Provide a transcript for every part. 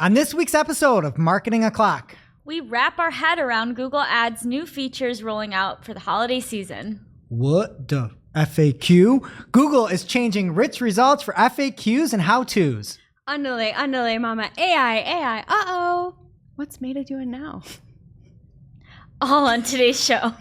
On this week's episode of Marketing O'Clock, we wrap our head around Google Ads' new features rolling out for the holiday season. What the FAQ? Google is changing rich results for FAQs and how-tos. Underlay, mama. AI. Uh-oh. What's Meta doing now? All on today's show.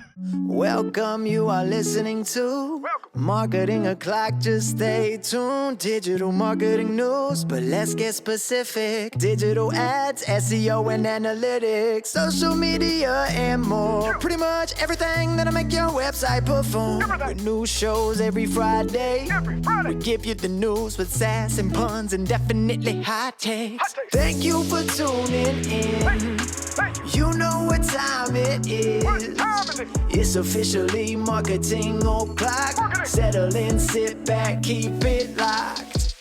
Welcome, you are listening to Marketing O'Clock. Just stay tuned. Digital marketing news, but let's get specific. Digital ads, SEO and analytics, social media and more. Pretty much everything that'll make your website perform. With new shows every Friday. We give you the news with sass and puns and definitely hot takes. Thank you for tuning in. You know what time it is. It's officially Marketing O'Clock. Settle in, sit back, keep it locked.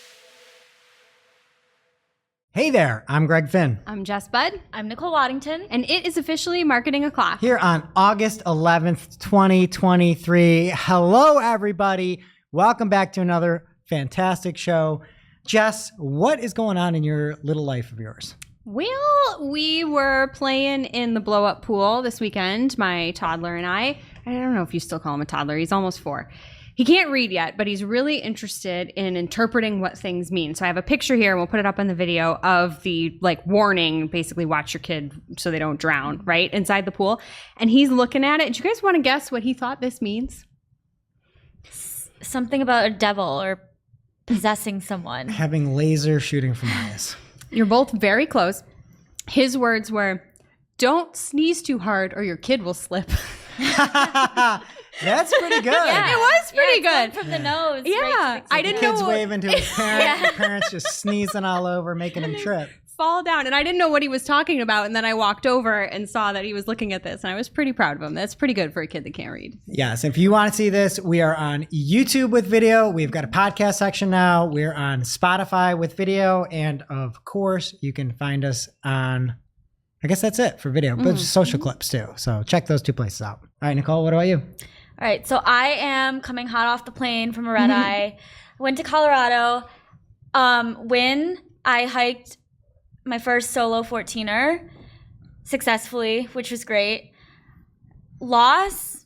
Hey there, I'm Greg Finn. I'm Jess Budd. I'm Nicole Waddington. And it is officially Marketing O'Clock. Here on August 11th, 2023. Hello, everybody. Welcome back to another fantastic show. Jess, what is going on in your little life of yours? Well, we were playing in the blow-up pool this weekend, my toddler and I. I don't know if you still call him a toddler. He's almost 4. He can't read yet, but he's really interested in interpreting what things mean. So I have a picture here, and we'll put it up in the video, of the warning, basically watch your kid so they don't drown, right, inside the pool. And he's looking at it. Do you guys want to guess what he thought this means? Something about a devil or possessing someone. Having laser shooting from eyes. You're both very close. His words were, "Don't sneeze too hard or your kid will slip." That's pretty good. Yeah. It was pretty good. From the nose. Yeah. Right I didn't know Kids what... waving to his parents, the parents just sneezing all over, making him trip. fall down. And I didn't know what he was talking about. And then I walked over and saw that he was looking at this. And I was pretty proud of him. That's pretty good for a kid that can't read. Yes. If you want to see this, we are on YouTube with video. We've got a podcast section now. We're on Spotify with video. And of course, you can find us on, I guess that's it for video, but social clips too. So check those two places out. All right, Nicole, what about you? All right. So I am coming hot off the plane from a red eye. Went to Colorado. When I hiked my first solo 14er successfully, which was great. Loss.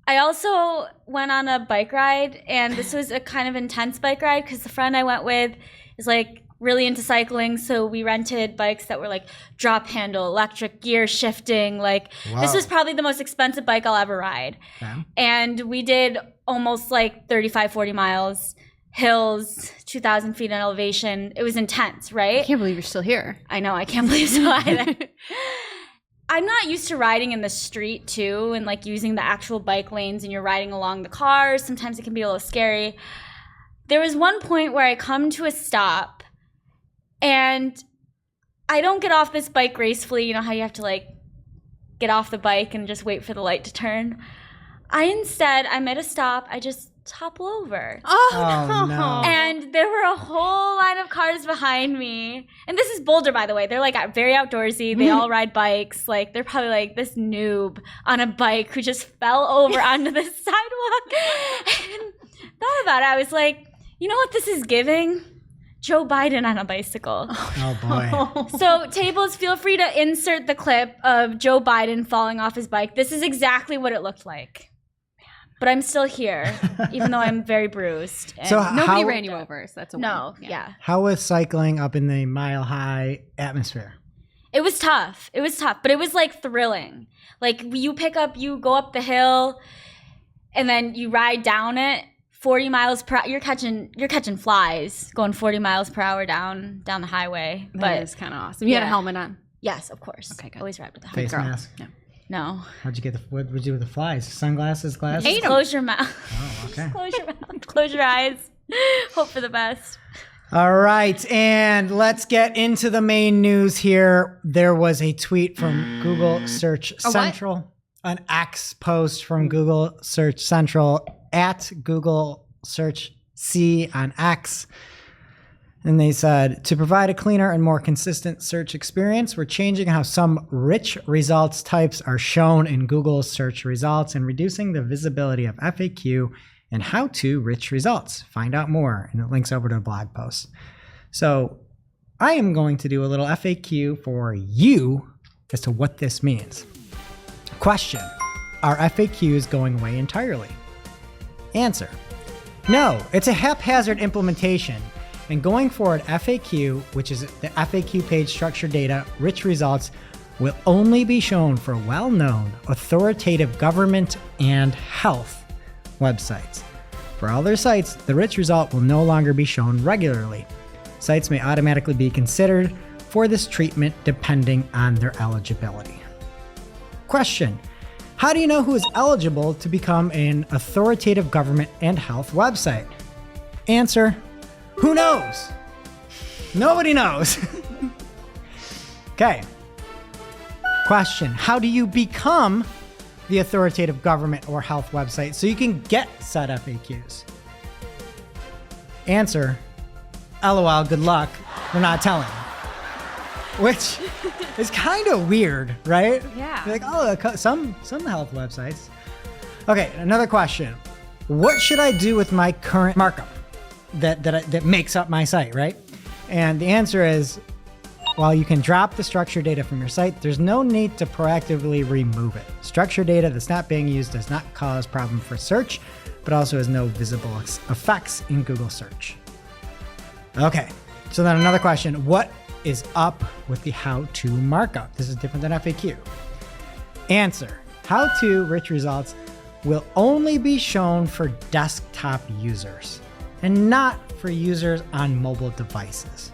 I also went on a bike ride, and this was a kind of intense bike ride because the friend I went with is really into cycling, so we rented bikes that were drop handle, electric gear shifting. This was probably the most expensive bike I'll ever ride. Okay. And we did almost 35, 40 miles. Hills, 2,000 feet in elevation. It was intense, right? I can't believe you're still here. I know, I can't believe so either. I'm not used to riding in the street too, and using the actual bike lanes, and you're riding along the cars. Sometimes it can be a little scary. There was one point where I come to a stop, and I don't get off this bike gracefully. You know how you have to get off the bike and just wait for the light to turn? I'm at a stop, I just topple over. Oh no. And there were a whole line of cars behind me. And this is Boulder, by the way. They're very outdoorsy. They all ride bikes. They're probably this noob on a bike who just fell over onto the sidewalk. And thought about it. I was you know what this is giving? Joe Biden on a bicycle. Oh boy. So tables, feel free to insert the clip of Joe Biden falling off his bike. This is exactly what it looked like. But I'm still here, even though I'm very bruised. And So nobody ran you over, so that's a win. no, yeah. How was cycling up in the mile-high atmosphere? It was tough, but it was thrilling. You go up the hill, and then you ride down it 40 miles per hour. You're catching flies going 40 miles per hour down the highway. That is kind of awesome. You had a helmet on? Yes, of course. Okay, good. Always ride with a helmet. Face mask? Yeah. No. What did you do with the flies? Sunglasses, glasses? Just close your mouth. Oh, okay. Close your mouth. Close your eyes. Hope for the best. All right, and let's get into the main news here. There was a tweet from Google Search Central, an X post from Google Search Central at Google Search C on X. And they said, to provide a cleaner and more consistent search experience, we're changing how some rich results types are shown in Google search results and reducing the visibility of FAQ and how-to rich results. Find out more. And it links over to a blog post. So I am going to do a little FAQ for you as to what this means. Question: are FAQs going away entirely? Answer: no, it's a haphazard implementation. And going forward, FAQ, which is the FAQ page structured data, rich results, will only be shown for well-known, authoritative government and health websites. For other sites, the rich result will no longer be shown regularly. Sites may automatically be considered for this treatment depending on their eligibility. Question: how do you know who is eligible to become an authoritative government and health website? Answer: who knows? Nobody knows. Okay. Question: how do you become the authoritative government or health website so you can get said FAQs? Answer: LOL, good luck. We're not telling. Which is kind of weird, right? Yeah. You're like, oh, some health websites. Okay, another question. What should I do with my current markup that makes up my site, right? And the answer is, while you can drop the structured data from your site, there's no need to proactively remove it. Structured data that's not being used does not cause problem for search, but also has no visible effects in Google search. Okay, so then another question. What is up with the how-to markup? This is different than FAQ. Answer: how-to rich results will only be shown for desktop users and not for users on mobile devices.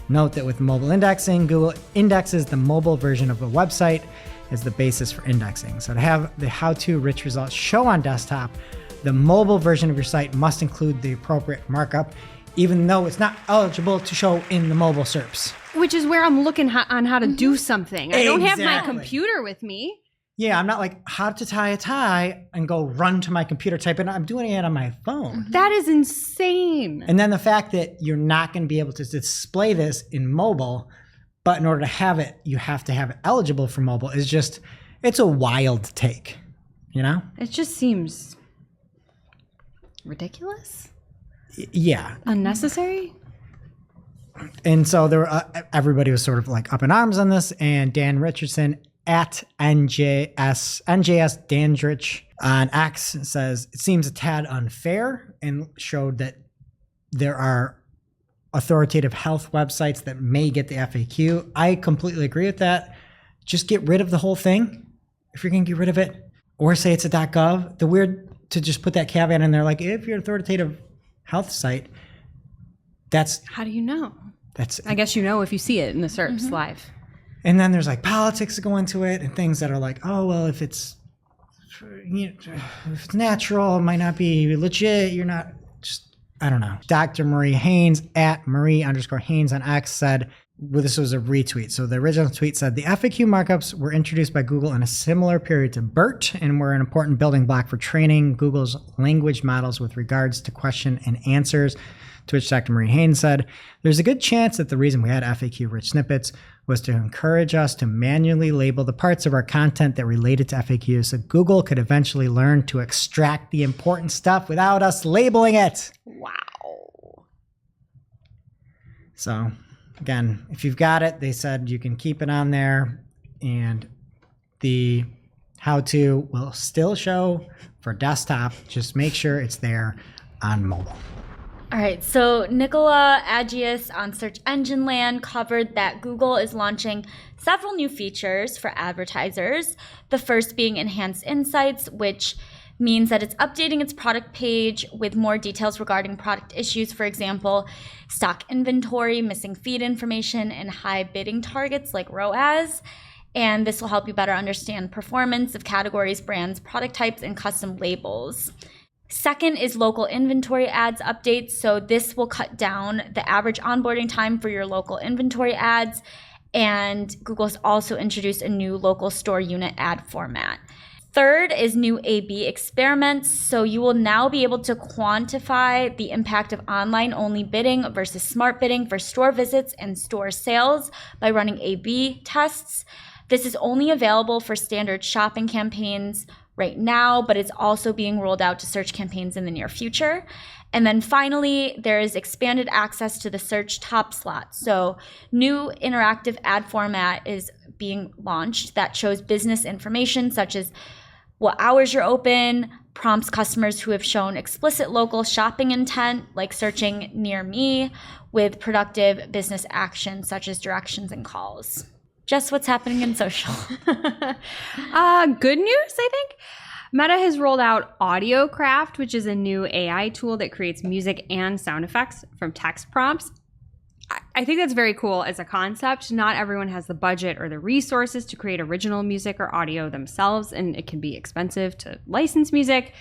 Note that with mobile indexing, Google indexes the mobile version of a website as the basis for indexing. So to have the how-to rich results show on desktop, the mobile version of your site must include the appropriate markup, even though it's not eligible to show in the mobile SERPs. Which is where I'm looking on how to do something. I don't have my Exactly. computer with me. Yeah, I'm not like how to tie a tie and go run to my computer, type it. I'm doing it on my phone. That is insane. And then the fact that you're not going to be able to display this in mobile, but in order to have it, you have to have it eligible for mobile is just, it's a wild take, you know? It just seems ridiculous. Yeah. Unnecessary. And so there were, everybody was sort of like up in arms on this, and Dan Richardson at NJS Dandridge on X says it seems a tad unfair, and showed that there are authoritative health websites that may get the FAQ. I completely agree with that. Just get rid of the whole thing if you're going to get rid of it, or say it's a .gov. The weird to just put that caveat in there, like if you're an authoritative health site, that's How do you know? that's I guess you know if you see it in the SERPs live. and then there's like politics that go into it and things that are like, oh well, if it's if it's natural, it might not be legit. You're not just, I don't know. Dr. Marie Haynes at Marie_Haynes on X said, well, this was a retweet. So the original tweet said, the FAQ markups were introduced by Google in a similar period to BERT and were an important building block for training Google's language models with regards to question and answers. To which Dr. Marie Haynes said, there's a good chance that the reason we had FAQ-rich snippets was to encourage us to manually label the parts of our content that related to FAQs so Google could eventually learn to extract the important stuff without us labeling it. Wow. So again, if you've got it, they said you can keep it on there, and the how-to will still show for desktop. Just make sure it's there on mobile. All right, so Nicola Agius on Search Engine Land covered that Google is launching several new features for advertisers. The first being Enhanced Insights, which means that it's updating its product page with more details regarding product issues, for example, stock inventory, missing feed information, and high bidding targets like ROAS. And this will help you better understand performance of categories, brands, product types, and custom labels. Second is local inventory ads updates. So this will cut down the average onboarding time for your local inventory ads. And Google's also introduced a new local store unit ad format. Third is new A/B experiments. So you will now be able to quantify the impact of online-only bidding versus smart bidding for store visits and store sales by running A/B tests. This is only available for standard shopping campaigns right now, but it's also being rolled out to search campaigns in the near future. And then finally, there is expanded access to the search top slot. So new interactive ad format is being launched that shows business information such as what hours you're open, prompts customers who have shown explicit local shopping intent, like searching near me, with productive business actions such as directions and calls. Just what's happening in social. Good news, I think. Meta has rolled out AudioCraft, which is a new AI tool that creates music and sound effects from text prompts. I think that's very cool as a concept. Not everyone has the budget or the resources to create original music or audio themselves, and it can be expensive to license music.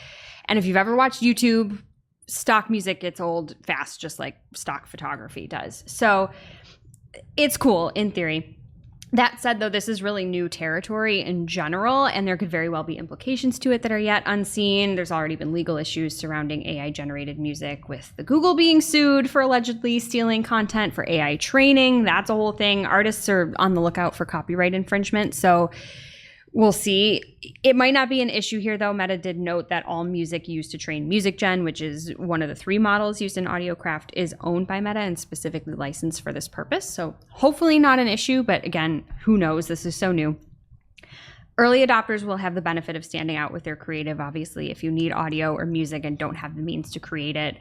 And if you've ever watched YouTube, stock music gets old fast, just like stock photography does. So it's cool in theory. That said, though, this is really new territory in general, and there could very well be implications to it that are yet unseen. There's already been legal issues surrounding AI-generated music, with the Google being sued for allegedly stealing content for AI training. That's a whole thing. Artists are on the lookout for copyright infringement, so we'll see. It might not be an issue here, though. Meta did note that all music used to train MusicGen, which is one of the 3 models used in AudioCraft, is owned by Meta and specifically licensed for this purpose. So hopefully not an issue, but again, who knows? This is so new. Early adopters will have the benefit of standing out with their creative. Obviously, if you need audio or music and don't have the means to create it,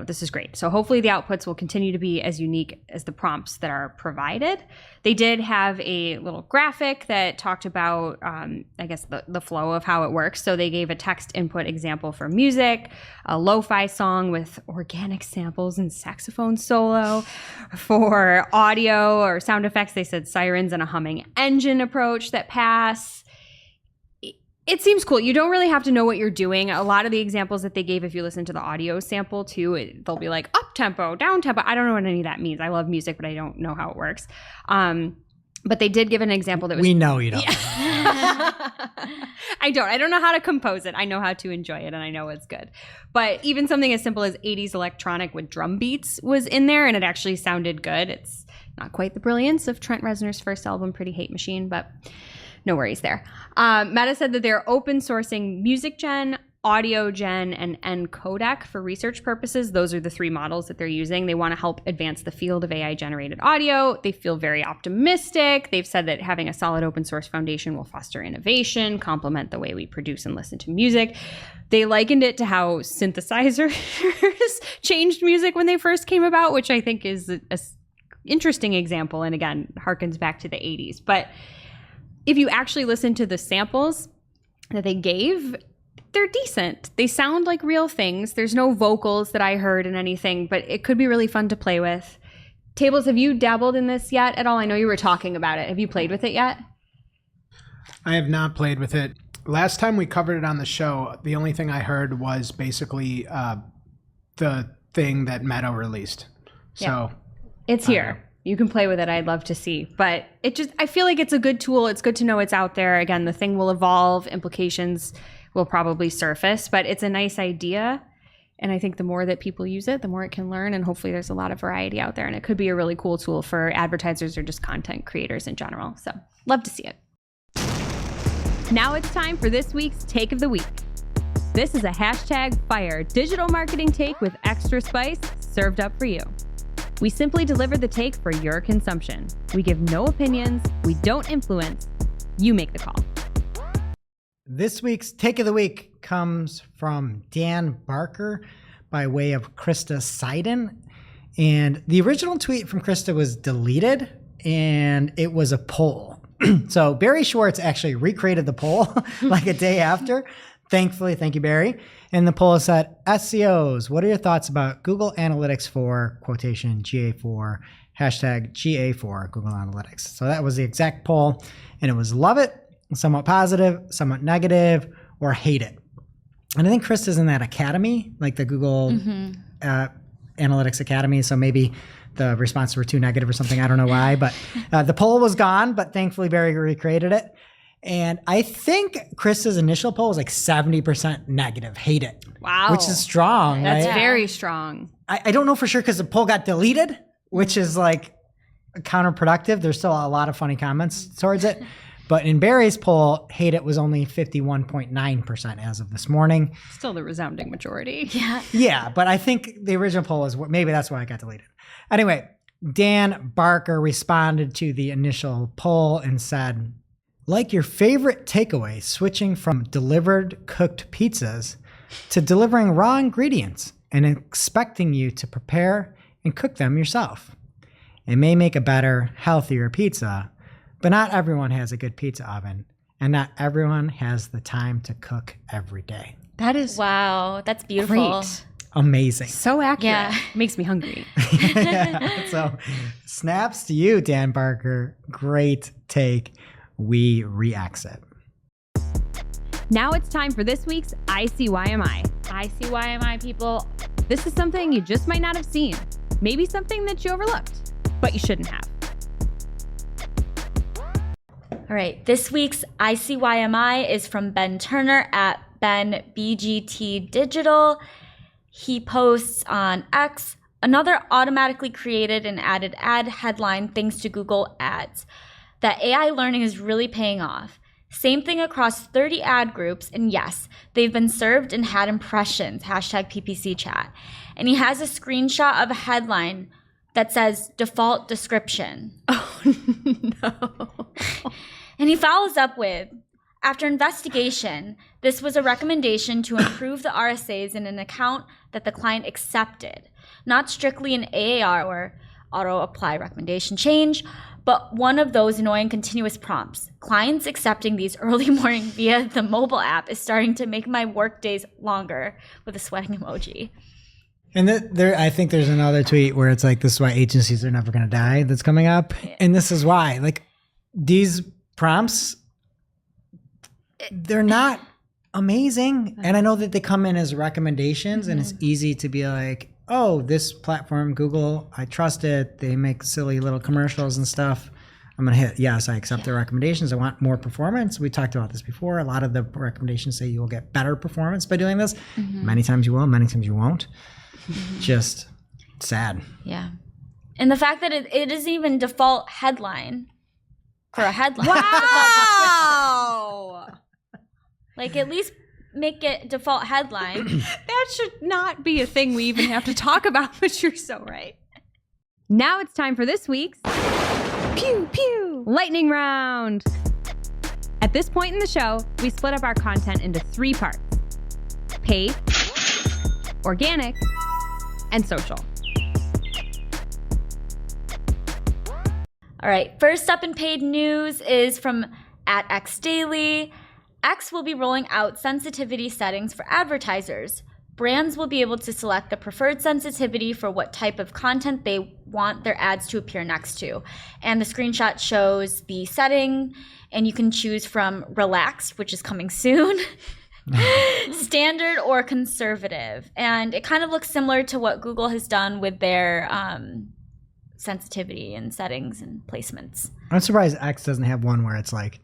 this is great. So hopefully the outputs will continue to be as unique as the prompts that are provided. They did have a little graphic that talked about, the flow of how it works. So they gave a text input example for music, a lo-fi song with organic samples and saxophone solo. For audio or sound effects, they said sirens and a humming engine approach that pass. It seems cool. You don't really have to know what you're doing. A lot of the examples that they gave, if you listen to the audio sample too, they'll be like up tempo, down tempo. I don't know what any of that means. I love music, but I don't know how it works. But they did give an example that was... We know you don't. Yeah. I don't know how to compose it. I know how to enjoy it, and I know it's good. But even something as simple as 80s electronic with drum beats was in there, and it actually sounded good. It's not quite the brilliance of Trent Reznor's first album, Pretty Hate Machine, but no worries there. Meta said that they're open sourcing MusicGen, AudioGen, and Encodec for research purposes. Those are the 3 models that they're using. They want to help advance the field of AI-generated audio. They feel very optimistic. They've said that having a solid open source foundation will foster innovation, complement the way we produce and listen to music. They likened it to how synthesizers changed music when they first came about, which I think is an interesting example, and again, harkens back to the 80s. But if you actually listen to the samples that they gave, they're decent. They sound like real things. There's no vocals that I heard in anything, but it could be really fun to play with. Tables, have you dabbled in this yet at all? I know you were talking about it. Have you played with it yet? I have not played with it. Last time we covered it on the show, the only thing I heard was basically the thing that Meta released. So yeah. It's here. You can play with it. I'd love to see. But I feel like it's a good tool. It's good to know it's out there. Again, the thing will evolve. Implications will probably surface, but it's a nice idea. And I think the more that people use it, the more it can learn. And hopefully there's a lot of variety out there. And it could be a really cool tool for advertisers or just content creators in general. So love to see it. Now it's time for this week's Take of the Week. This is a #fire digital marketing take with extra spice served up for you. We simply deliver the take for your consumption. We give no opinions. We don't influence. You make the call. This week's Take of the Week comes from Dan Barker by way of Krista Seiden. And the original tweet from Krista was deleted, and it was a poll. So Barry Schwartz actually recreated the poll like a day after. Thankfully, thank you, Barry. And the poll said, SEOs, what are your thoughts about Google Analytics for quotation GA4, #GA4 Google Analytics? So that was the exact poll. And it was love it, somewhat positive, somewhat negative, or hate it. And I think Krista's in that academy, like the Google Analytics Academy. So maybe the responses were too negative or something. I don't know why. But the poll was gone, but thankfully Barry recreated it. And I think Krista's initial poll was like 70% negative, hate it. Wow. Which is strong. That's right? very strong. I don't know for sure because the poll got deleted, which is like counterproductive. There's still a lot of funny comments towards it. But in Barry's poll, hate it was only 51.9% as of this morning. Still the resounding majority. Yeah. Yeah, but I think the original poll was maybe that's why it got deleted. Anyway, Dan Barker responded to the initial poll and said, like your favorite takeaway, switching from delivered cooked pizzas to delivering raw ingredients and expecting you to prepare and cook them yourself. It may make a better, healthier pizza, but not everyone has a good pizza oven, and not everyone has the time to cook every day. That is Wow, that's beautiful. great. Amazing. So accurate. Yeah. Makes me hungry. Yeah, so snaps to you, Dan Barker. Great take. We re-exit. Now it's time for this week's ICYMI. ICYMI people. This is something you just might not have seen. Maybe something that you overlooked, but you shouldn't have. All right, this week's ICYMI is from Ben Turner at Ben BGT Digital. He posts on X, another automatically created and added ad headline thanks to Google Ads. That AI learning is really paying off. Same thing across 30 ad groups, and yes, they've been served and had impressions, hashtag PPC chat. And he has a screenshot of a headline that says default description. Oh, no. And he follows up with, after investigation, this was a recommendation to improve the RSAs in an account that the client accepted, not strictly an AAR or auto apply recommendation change, but one of those annoying continuous prompts. Clients accepting these early morning via the mobile app is starting to make my work days longer, with a sweating emoji. And there, I think there's another tweet where it's like, this is why agencies are never going to die that's coming up. And this is why. Like, these prompts, they're not amazing. And I know that they come in as recommendations, and it's easy to be like, oh, this platform, Google, I trust it. They make silly little commercials and stuff. I'm going to hit, yes, I accept their recommendations. I want more performance. We talked about this before. A lot of the recommendations say you will get better performance by doing this. Many times you will, many times you won't. Just sad. Yeah. And the fact that it isn't even default headline for a headline. Wow! Like, at least make it default headline. That should not be a thing we even have to talk about, but you're so right. Now it's time for this week's Pew Pew Lightning Round. At this point in the show, we split up our content into 3 parts: paid, organic, and social. All right, first up in paid news is from @XDaily. X will be rolling out sensitivity settings for advertisers. Brands will be able to select the preferred sensitivity for what type of content they want their ads to appear next to. And the screenshot shows the setting, and you can choose from relaxed, which is coming soon, standard, or conservative. And it kind of looks similar to what Google has done with their sensitivity and settings and placements. I'm surprised X doesn't have one where it's like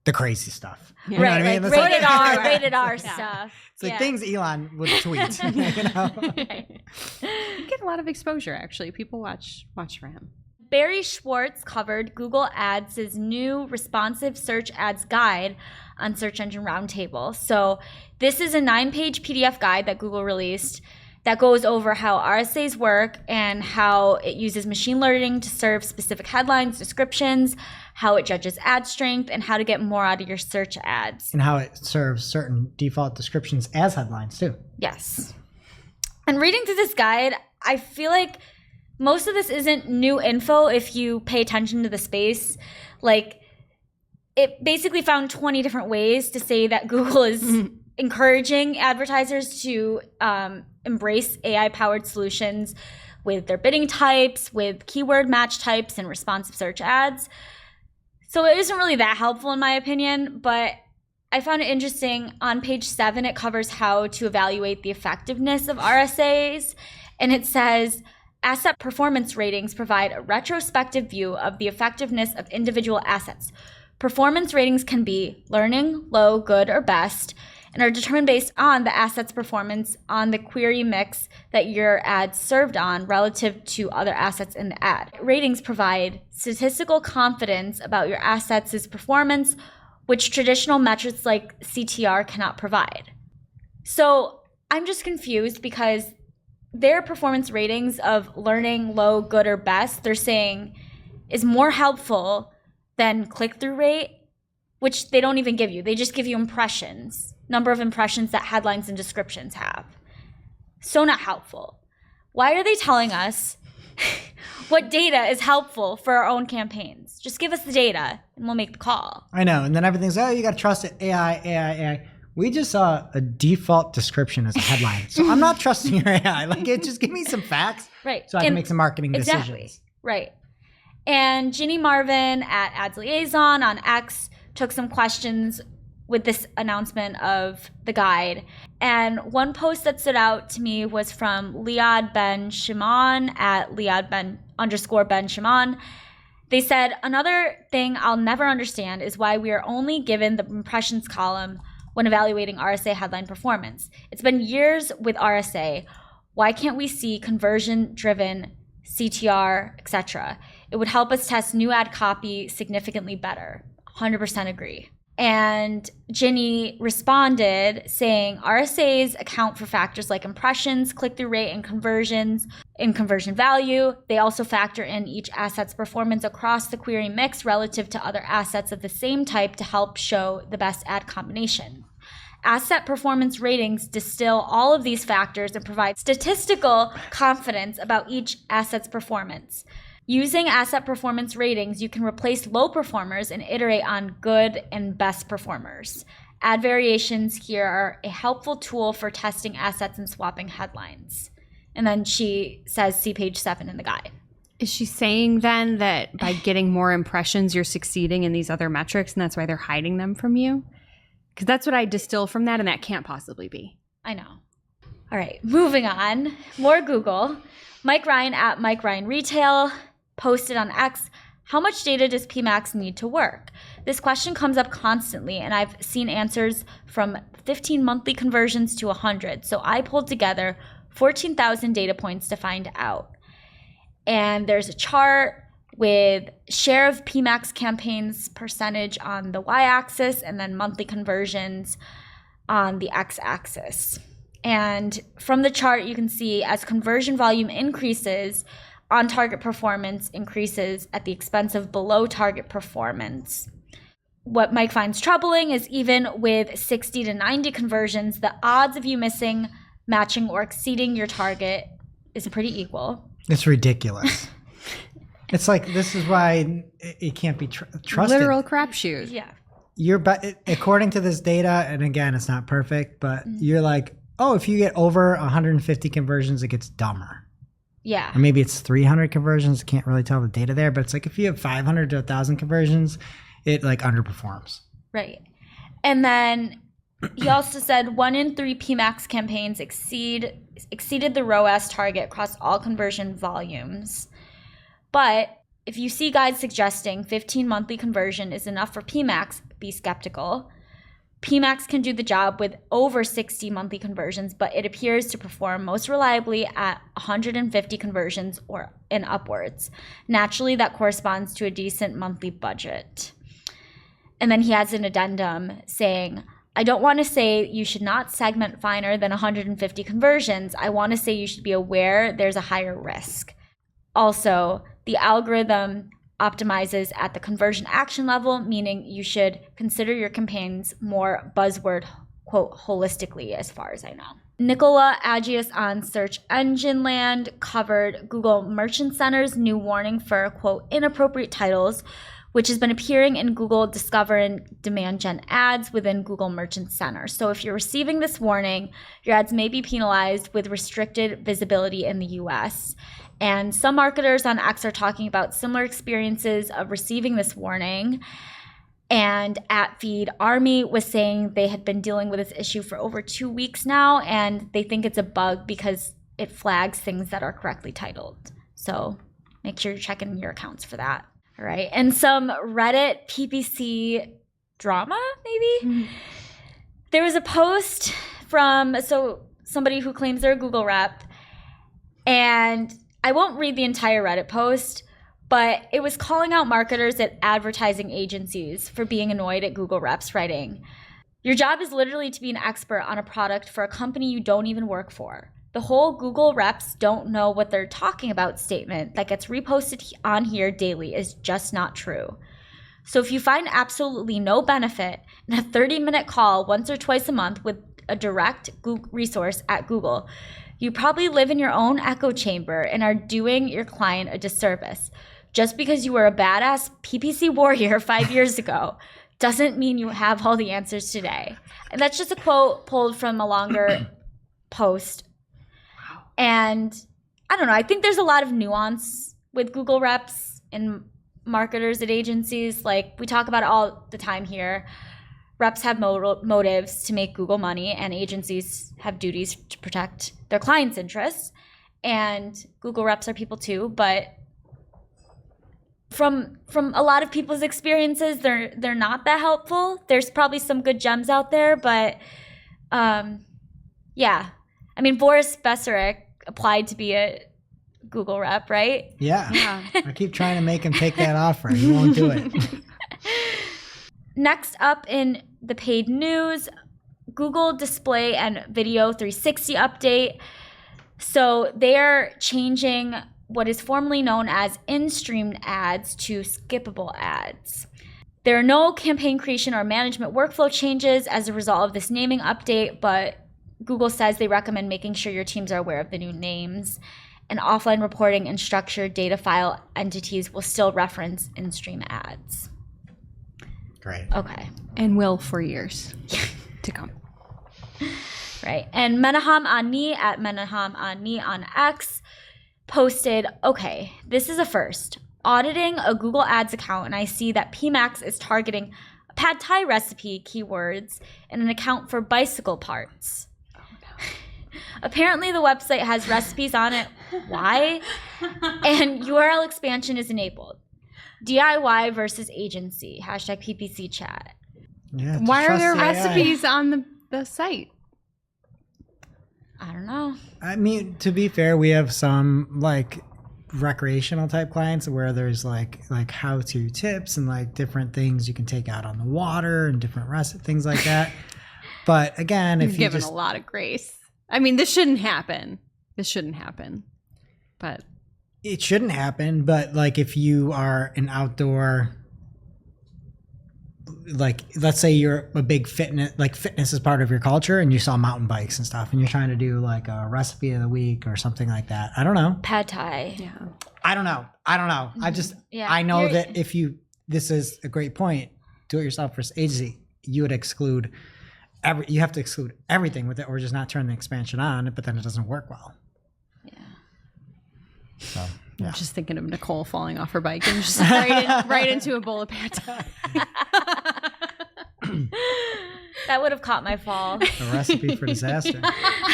the crazy stuff. You know Right, what I mean? like That's rated like- R, rated R stuff. It's like things Elon would tweet. You know? Right. You get a lot of exposure, actually. People watch for him. Barry Schwartz covered Google Ads' new responsive search ads guide on Search Engine Roundtable. So this is a 9-page PDF guide that Google released that goes over how RSAs work and how it uses machine learning to serve specific headlines, descriptions, how it judges ad strength, and how to get more out of your search ads. And how it serves certain default descriptions as headlines too. Yes. And reading through this guide, I feel like most of this isn't new info if you pay attention to the space. Like, it basically found 20 different ways to say that Google is encouraging advertisers to embrace AI-powered solutions with their bidding types, with keyword match types, and responsive search ads. So it isn't really that helpful in my opinion, but I found it interesting. On page 7, it covers how to evaluate the effectiveness of RSAs, and it says, asset performance ratings provide a retrospective view of the effectiveness of individual assets. Performance ratings can be learning, low, good, or best, and are determined based on the asset's performance on the query mix that your ad served on relative to other assets in the ad. Ratings provide statistical confidence about your assets' performance, which traditional metrics like CTR cannot provide. So I'm just confused because their performance ratings of learning, low, good, or best, they're saying is more helpful than click-through rate, which they don't even give you. They just give you impressions, number of impressions that headlines and descriptions have. So not helpful. Why are they telling us what data is helpful for our own campaigns? Just give us the data and we'll make the call. I know. And then everything's, oh, you got to trust it. AI. We just saw a default description as a headline. So I'm not trusting your AI. Like, just give me some facts. Right. So I can make some marketing decisions. Right. And Ginny Marvin at Ads Liaison on X took some questions with this announcement of the guide. And one post that stood out to me was from Liad Ben Shimon at Liad_Ben Shimon. They said, another thing I'll never understand is why we are only given the impressions column when evaluating RSA headline performance. It's been years with RSA. Why can't we see conversion-driven CTR, etc.? It would help us test new ad copy significantly better. 100% agree. And Ginny responded saying RSAs account for factors like impressions, click-through rate, and conversions in conversion value. They also factor in each asset's performance across the query mix relative to other assets of the same type to help show the best ad combination. Asset performance ratings distill all of these factors and provide statistical confidence about each asset's performance. Using asset performance ratings, you can replace low performers and iterate on good and best performers. Ad variations here are a helpful tool for testing assets and swapping headlines. And then she says, see page 7 in the guide. Is she saying then that by getting more impressions, you're succeeding in these other metrics and that's why they're hiding them from you? Because that's what I distill from that, and that can't possibly be. I know. All right, moving on. More Google. Mike Ryan at Mike Ryan Retail posted on X, how much data does PMax need to work? This question comes up constantly, and I've seen answers from 15 monthly conversions to 100. So I pulled together 14,000 data points to find out. And there's a chart with share of PMax campaigns percentage on the y-axis and then monthly conversions on the x-axis. And from the chart, you can see as conversion volume increases, on-target performance increases at the expense of below-target performance. What Mike finds troubling is even with 60 to 90 conversions, the odds of you missing, matching, or exceeding your target is pretty equal. It's ridiculous. It's like, this is why it can't be trusted. Literal crapshoot. Yeah. According to this data, and again, it's not perfect, but you're like, oh, if you get over 150 conversions, it gets dumber. Yeah. Or maybe it's 300 conversions. Can't really tell the data there, but it's like if you have 500 to 1,000 conversions, it like underperforms. Right. And then he also said 1 in 3 PMax campaigns exceeded the ROAS target across all conversion volumes. But if you see guides suggesting 15 monthly conversion is enough for PMax, be skeptical. PMax can do the job with over 60 monthly conversions, but it appears to perform most reliably at 150 conversions or and upwards. Naturally, that corresponds to a decent monthly budget. And then he has an addendum saying, I don't want to say you should not segment finer than 150 conversions. I want to say you should be aware there's a higher risk. Also, the algorithm optimizes at the conversion action level, meaning you should consider your campaigns more buzzword, quote, holistically, as far as I know. Nicola Agius on Search Engine Land covered Google Merchant Center's new warning for, quote, inappropriate titles, which has been appearing in Google Discover and Demand Gen ads within Google Merchant Center. So if you're receiving this warning, your ads may be penalized with restricted visibility in the US. And some marketers on X are talking about similar experiences of receiving this warning. And at Feed Army was saying they had been dealing with this issue for over 2 weeks now, and they think it's a bug because it flags things that are correctly titled. So make sure you're checking your accounts for that. All right. And some Reddit PPC drama, maybe? There was a post from somebody who claims they're a Google rep, and I won't read the entire Reddit post, but it was calling out marketers at advertising agencies for being annoyed at Google reps, writing, "Your job is literally to be an expert on a product for a company you don't even work for. The whole Google reps don't know what they're talking about statement that gets reposted on here daily is just not true. So if you find absolutely no benefit in a 30-minute call once or twice a month with a direct Google resource at Google, you probably live in your own echo chamber and are doing your client a disservice. Just because you were a badass PPC warrior 5 years ago doesn't mean you have all the answers today." And that's just a quote pulled from a longer post. Wow. And I don't know, I think there's a lot of nuance with Google reps and marketers at agencies. Like, we talk about it all the time here. Reps have motives to make Google money, and agencies have duties to protect their clients' interests. And Google reps are people too, but from a lot of people's experiences, they're not that helpful. There's probably some good gems out there, but yeah. I mean, Boris Besserik applied to be a Google rep, right? Yeah. I keep trying to make him take that offer. He won't do it. Next up in the paid news, Google Display and Video 360 update. So they're changing what is formerly known as in-stream ads to skippable ads. There are no campaign creation or management workflow changes as a result of this naming update, but Google says they recommend making sure your teams are aware of the new names, and offline reporting and structured data file entities will still reference in-stream ads. Great. Okay. And will for years to come. Right. And Menahem Ani at Menahem Ani on X posted, "Okay, this is a first. Auditing a Google Ads account, and I see that PMax is targeting a pad thai recipe keywords in an account for bicycle parts. Oh, no. Apparently the website has recipes on it. Why? And URL expansion is enabled. DIY versus agency. Hashtag PPC chat." Yeah, Why are there trust the AI. recipes on the site? I don't know. I mean, to be fair, we have some like recreational type clients where there's like how-to tips and like different things you can take out on the water and different things like that. But again, if You've you given just a lot of grace. I mean, this shouldn't happen. But it shouldn't happen. But like if you are an outdoor, like let's say you're a big fitness is part of your culture, and you saw mountain bikes and stuff, and you're trying to do like a recipe of the week or something like that. I don't know. Pad thai. yeah. I don't know. I know that if this is a great point, do it yourself versus agency, you would exclude you have to exclude everything with it, or just not turn the expansion on, but then it doesn't work well. Yeah. So yeah. I'm just thinking of Nicole falling off her bike and just right into a bowl of pad thai. That would have caught my fall. A recipe for disaster.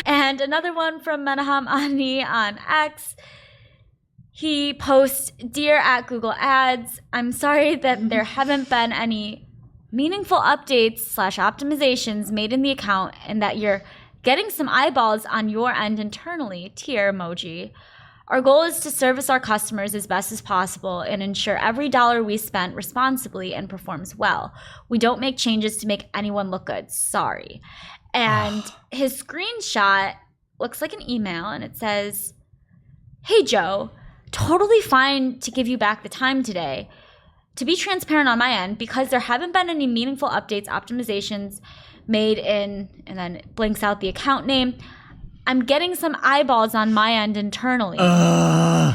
And another one from Menahem Ani on X. He posts, "Dear at Google Ads, I'm sorry that there haven't been any meaningful updates / optimizations made in the account, and that you're getting some eyeballs on your end internally. Tear emoji. Our goal is to service our customers as best as possible and ensure every dollar we spent responsibly and performs well. We don't make changes to make anyone look good. Sorry." And his screenshot looks like an email, and it says, "Hey, Joe, totally fine to give you back the time today. To be transparent on my end, because there haven't been any meaningful updates, optimizations made in," and then it blinks out the account name, "I'm getting some eyeballs on my end internally." And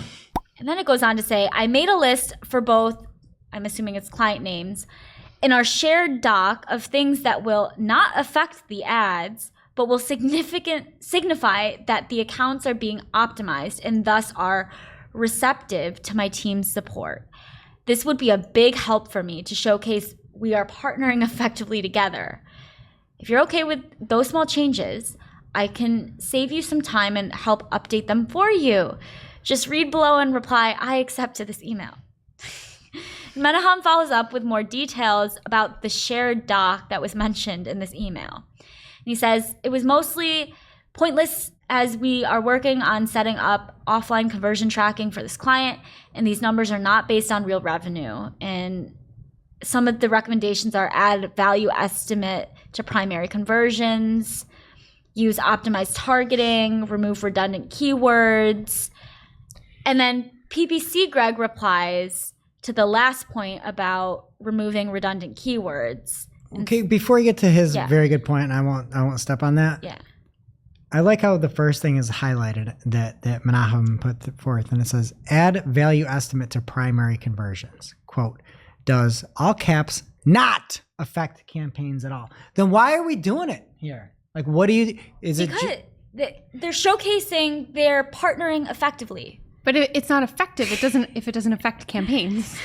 then it goes on to say, "I made a list for both," I'm assuming it's client names, "in our shared doc of things that will not affect the ads, but will signify that the accounts are being optimized and thus are receptive to my team's support. This would be a big help for me to showcase we are partnering effectively together. If you're okay with those small changes, I can save you some time and help update them for you. Just read below and reply, I accept to this email." Menahem follows up with more details about the shared doc that was mentioned in this email. And he says, it was mostly pointless as we are working on setting up offline conversion tracking for this client, and these numbers are not based on real revenue. And some of the recommendations are add value estimate to primary conversions, use optimized targeting, remove redundant keywords. And then PPC Greg replies to the last point about removing redundant keywords. Okay, before you get to his very good point, I won't step on that. Yeah. I like how the first thing is highlighted that Menahem put forth, and it says, add value estimate to primary conversions. Quote, does, all caps, not affect campaigns at all. Then why are we doing it here? Like, what do you, because they're showcasing they're partnering effectively. But it's not effective. If it doesn't affect campaigns,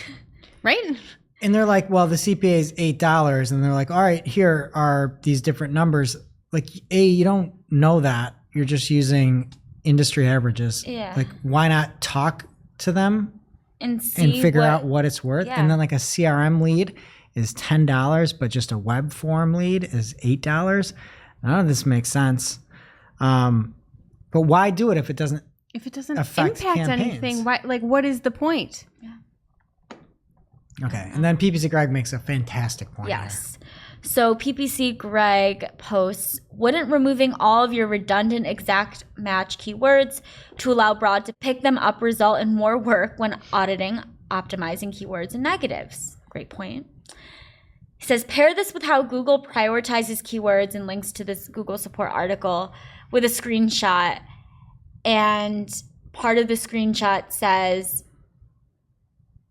right? And they're like, well, the CPA is $8, and they're like, all right, here are these different numbers. Like, you don't know that. You're just using industry averages. Yeah. Like, why not talk to them and figure out what it's worth? Yeah. And then like a CRM lead is $10, but just a web form lead is $8. None of this makes sense. But why do it if it doesn't? If it doesn't affect impact campaigns. anything, why? Like, what is the point? Okay, and then PPC Greg makes a fantastic point. Yes. So PPC Greg posts, wouldn't removing all of your redundant exact match keywords to allow Broad to pick them up result in more work when auditing, optimizing keywords and negatives? Great point. He says, pair this with how Google prioritizes keywords and links to this Google support article with a screenshot. And part of the screenshot says,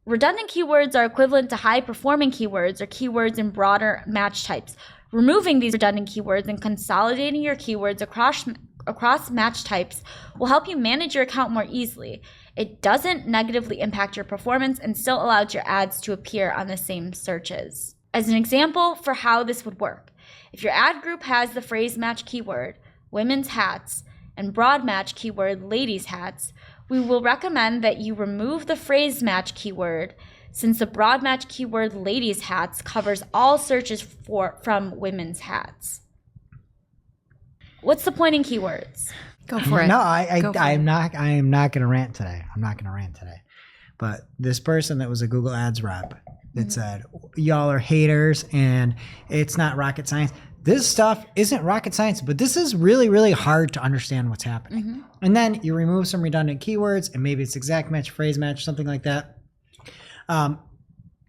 redundant keywords are equivalent to high-performing keywords or keywords in broader match types. Removing these redundant keywords and consolidating your keywords across match types will help you manage your account more easily. It doesn't negatively impact your performance and still allows your ads to appear on the same searches. As an example for how this would work, if your ad group has the phrase match keyword, women's hats, and broad match keyword, ladies hats, we will recommend that you remove the phrase match keyword since the broad match keyword, ladies hats, covers all searches from women's hats. What's the point in keywords? Go for it. No, I am not going to rant today. I'm not going to rant today. But this person that was a Google Ads rep that said, y'all are haters and it's not rocket science. This stuff isn't rocket science, but this is really, really hard to understand what's happening. And then you remove some redundant keywords, and maybe it's exact match, phrase match, something like that.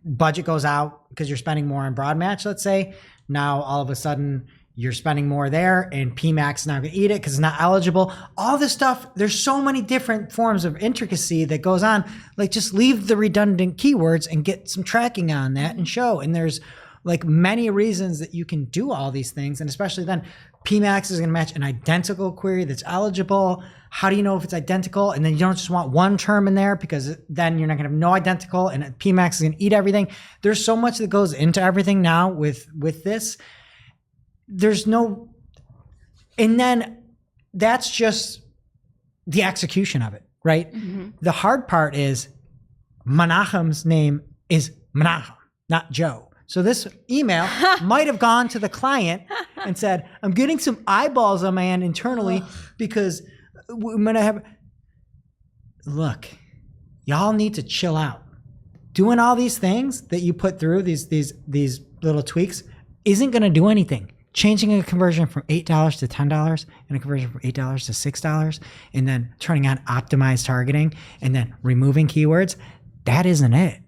Budget goes out because you're spending more on broad match, let's say. Now, all of a sudden, you're spending more there, and PMAX is not going to eat it because it's not eligible. All this stuff, there's so many different forms of intricacy that goes on. Like, just leave the redundant keywords and get some tracking on that and show. And there's like many reasons that you can do all these things. And especially then PMAX is going to match an identical query that's eligible. How do you know if it's identical? And then you don't just want one term in there because then you're not going to have no identical and PMAX is going to eat everything. There's so much that goes into everything now with this. There's no, and then that's just the execution of it, right? The hard part is Menachem's name is Menachem, not Joe. So this email might have gone to the client and said, I'm getting some eyeballs on my end internally because we're going to have... Look, y'all need to chill out. Doing all these things that you put through, these little tweaks, isn't going to do anything. Changing a conversion from $8 to $10 and a conversion from $8 to $6 and then turning on optimized targeting and then removing keywords, that isn't it.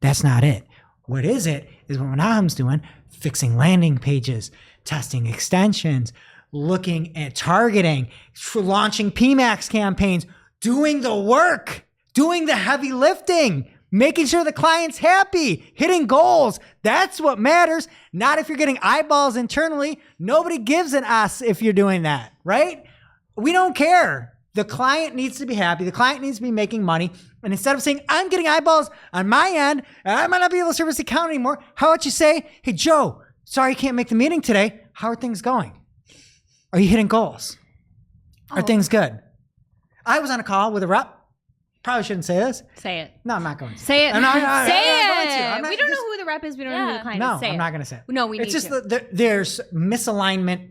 That's not it. What is it is what Menachem's doing, fixing landing pages, testing extensions, looking at targeting, launching PMAX campaigns, doing the work, doing the heavy lifting, making sure the client's happy, hitting goals. That's what matters. Not if you're getting eyeballs internally. Nobody gives an ass if you're doing that, right? We don't care. The client needs to be happy. The client needs to be making money. And instead of saying, I'm getting eyeballs on my end, and I might not be able to service the account anymore, how about you say, hey, Joe, sorry I can't make the meeting today. How are things going? Are you hitting goals? Are things good? I was on a call with a rep, Probably shouldn't say this. Say it. No, I'm not going to. Say it. I'm not going Say to. it. We don't know who the rep is. We don't know who the client No, is. Say I'm it. not going to say it. No, we need It's just to. there's misalignment,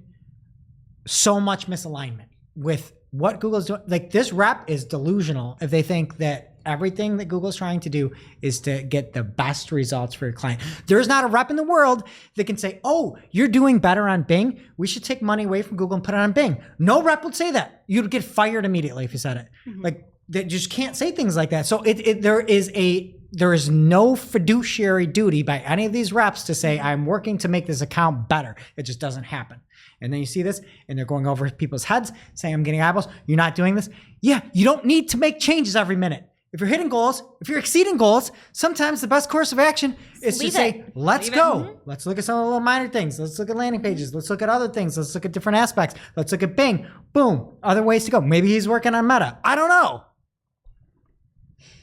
so much misalignment with what Google's doing. Like, this rep is delusional if they think that everything that Google's trying to do is to get the best results for your client. There's not a rep in the world that can say, oh, you're doing better on Bing. We should take money away from Google and put it on Bing. No rep would say that. You'd get fired immediately if you said it. Like, they just can't say things like that. So there is no fiduciary duty by any of these reps to say, I'm working to make this account better. It just doesn't happen. And then you see this, and they're going over people's heads saying, I'm getting eyeballs. You're not doing this. Yeah, you don't need to make changes every minute. If you're hitting goals, if you're exceeding goals, sometimes the best course of action is to say, let's go. Let's look at some of the little minor things. Let's look at landing pages. Let's look at other things. Let's look at different aspects. Let's look at Bing. Boom. Other ways to go. Maybe he's working on Meta. I don't know.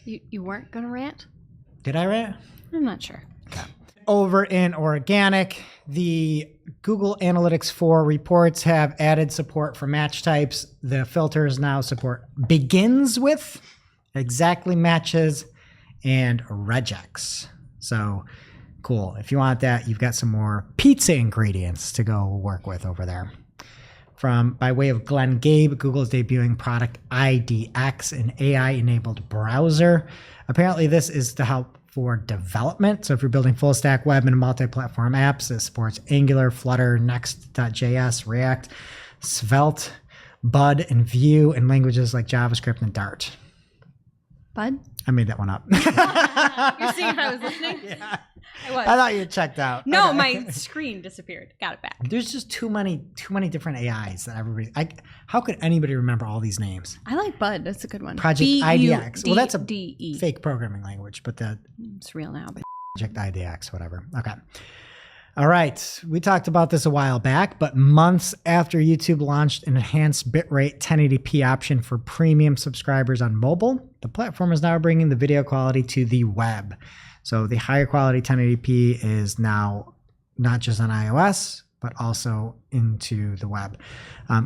You weren't going to rant? Did I rant? I'm not sure. Over in organic, the Google Analytics 4 reports have added support for match types. The filters now support begins with, exactly matches, and regex. So cool. If you want that, you've got some more pizza ingredients to go work with over there. By way of Glenn Gabe, Google is debuting product IDX, an AI-enabled browser. Apparently, this is to help for development. So if you're building full stack web and multi-platform apps, it supports Angular, Flutter, Next.js, React, Svelte, Bud, and Vue, and languages like JavaScript and Dart. Bud? I made that one up. You're seeing how I was listening? Yeah. I was. I thought you had checked out. No, Okay. my screen disappeared. Got it back. There's just too many different AIs that everybody. How could anybody remember all these names? I like Bud. That's a good one. Project IDX. Well, that's a B-U-D-D-E. fake programming language, but the It's real now, but Project IDX, whatever. Okay. All right. We talked about this a while back, but months after YouTube launched an enhanced bitrate 1080p option for premium subscribers on mobile, the platform is now bringing the video quality to the web. So the higher quality 1080p is now not just on iOS, but also into the web.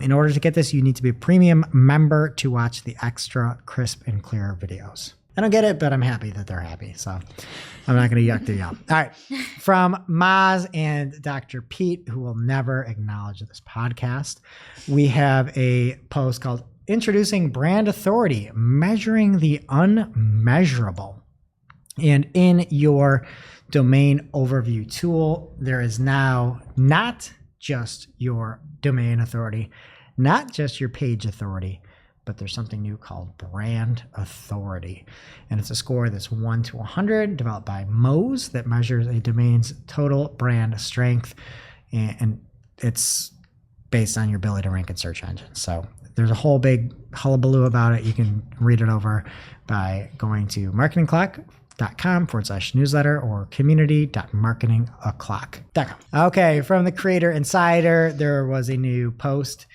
In order to get this, you need to be a premium member to watch the extra crisp and clear videos. I don't get it, but I'm happy that they're happy. So I'm not going to yuck their yum. All right. From Maz and Dr. Pete, who will never acknowledge this podcast, we have a post called Introducing Brand Authority, Measuring the Unmeasurable. And in your domain overview tool, there is now not just your domain authority, not just your page authority, but there's something new called brand authority. And it's a score that's 1 to 100 developed by Moz that measures a domain's total brand strength. And it's based on your ability to rank in search engines. So there's a whole big hullabaloo about it. You can read it over by going to marketingclock.com/newsletter or community.marketingaclock.com. Okay, from the Creator Insider, there was a new post.